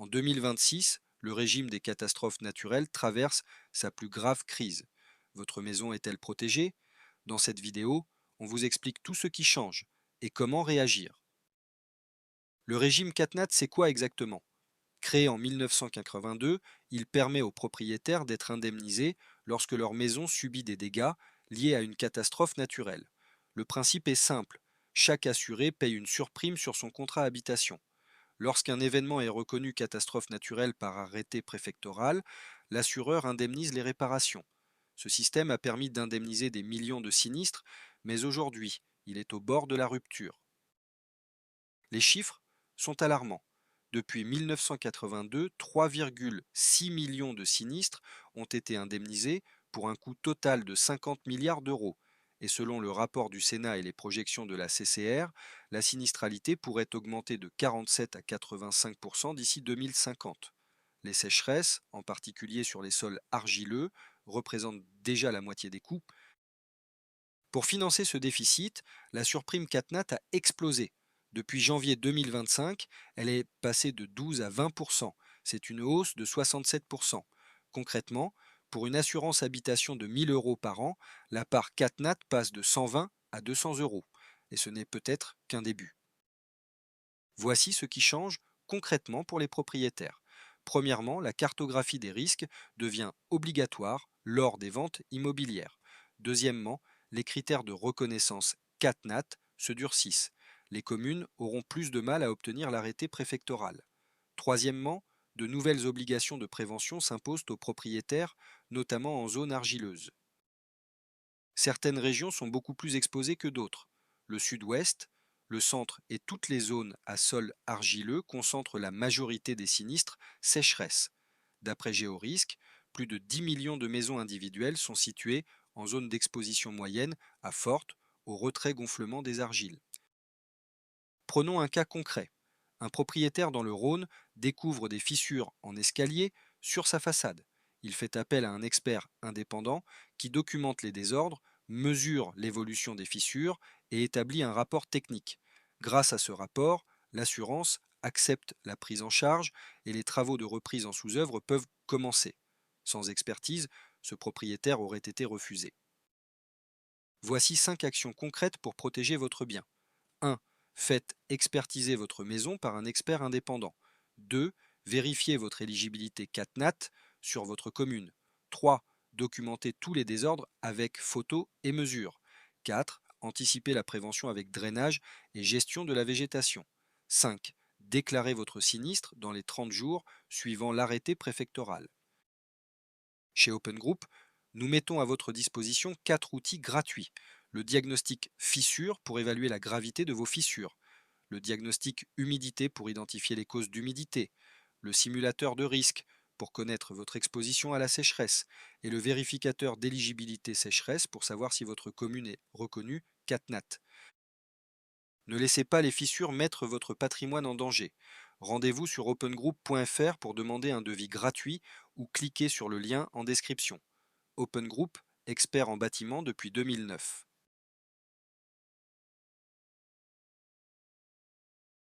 2026, le régime des catastrophes naturelles traverse sa plus grave crise. Votre maison est-elle protégée? Dans cette vidéo, on vous explique tout ce qui change et comment réagir. Le régime CatNat, c'est quoi exactement? Créé en 1982, il permet aux propriétaires d'être indemnisés lorsque leur maison subit des dégâts liés à une catastrophe naturelle. Le principe est simple, chaque assuré paye une surprime sur son contrat habitation. Lorsqu'un événement est reconnu catastrophe naturelle par arrêté préfectoral, l'assureur indemnise les réparations. Ce système a permis d'indemniser des millions de sinistres, mais aujourd'hui, il est au bord de la rupture. Les chiffres sont alarmants. Depuis 1982, 3,6 millions de sinistres ont été indemnisés pour un coût total de 50 milliards d'euros. Et selon le rapport du Sénat et les projections de la CCR, la sinistralité pourrait augmenter de 47 à 85% d'ici 2050. Les sécheresses, en particulier sur les sols argileux, représentent déjà la moitié des coûts. Pour financer ce déficit, la surprime CatNat a explosé. Depuis janvier 2025, elle est passée de 12 à 20%. C'est une hausse de 67%. Concrètement, pour une assurance habitation de 1000 euros par an, la part CatNat passe de 120 à 200 euros. Et ce n'est peut-être qu'un début. Voici ce qui change concrètement pour les propriétaires. Premièrement, la cartographie des risques devient obligatoire lors des ventes immobilières. Deuxièmement, les critères de reconnaissance CatNat se durcissent. Les communes auront plus de mal à obtenir l'arrêté préfectoral. Troisièmement, de nouvelles obligations de prévention s'imposent aux propriétaires, notamment en zone argileuse. Certaines régions sont beaucoup plus exposées que d'autres. Le sud-ouest, le centre et toutes les zones à sol argileux concentrent la majorité des sinistres sécheresse. D'après Géorisque, plus de 10 millions de maisons individuelles sont situées en zone d'exposition moyenne à forte au retrait-gonflement des argiles. Prenons un cas concret. Un propriétaire dans le Rhône découvre des fissures en escalier sur sa façade. Il fait appel à un expert indépendant qui documente les désordres, mesure l'évolution des fissures et établit un rapport technique. Grâce à ce rapport, l'assurance accepte la prise en charge et les travaux de reprise en sous-œuvre peuvent commencer. Sans expertise, ce propriétaire aurait été refusé. Voici 5 actions concrètes pour protéger votre bien. 1. Faites expertiser votre maison par un expert indépendant. 2. Vérifiez votre éligibilité CatNat sur votre commune. 3. Documentez tous les désordres avec photos et mesures. 4. Anticipez la prévention avec drainage et gestion de la végétation. 5. Déclarez votre sinistre dans les 30 jours suivant l'arrêté préfectoral. Chez Open Group, nous mettons à votre disposition 4 outils gratuits. Le diagnostic fissure pour évaluer la gravité de vos fissures, le diagnostic humidité pour identifier les causes d'humidité, le simulateur de risque pour connaître votre exposition à la sécheresse et le vérificateur d'éligibilité sécheresse pour savoir si votre commune est reconnue CatNat. Ne laissez pas les fissures mettre votre patrimoine en danger. Rendez-vous sur opengroup.fr pour demander un devis gratuit ou cliquez sur le lien en description. Open Group, expert en bâtiment depuis 2009.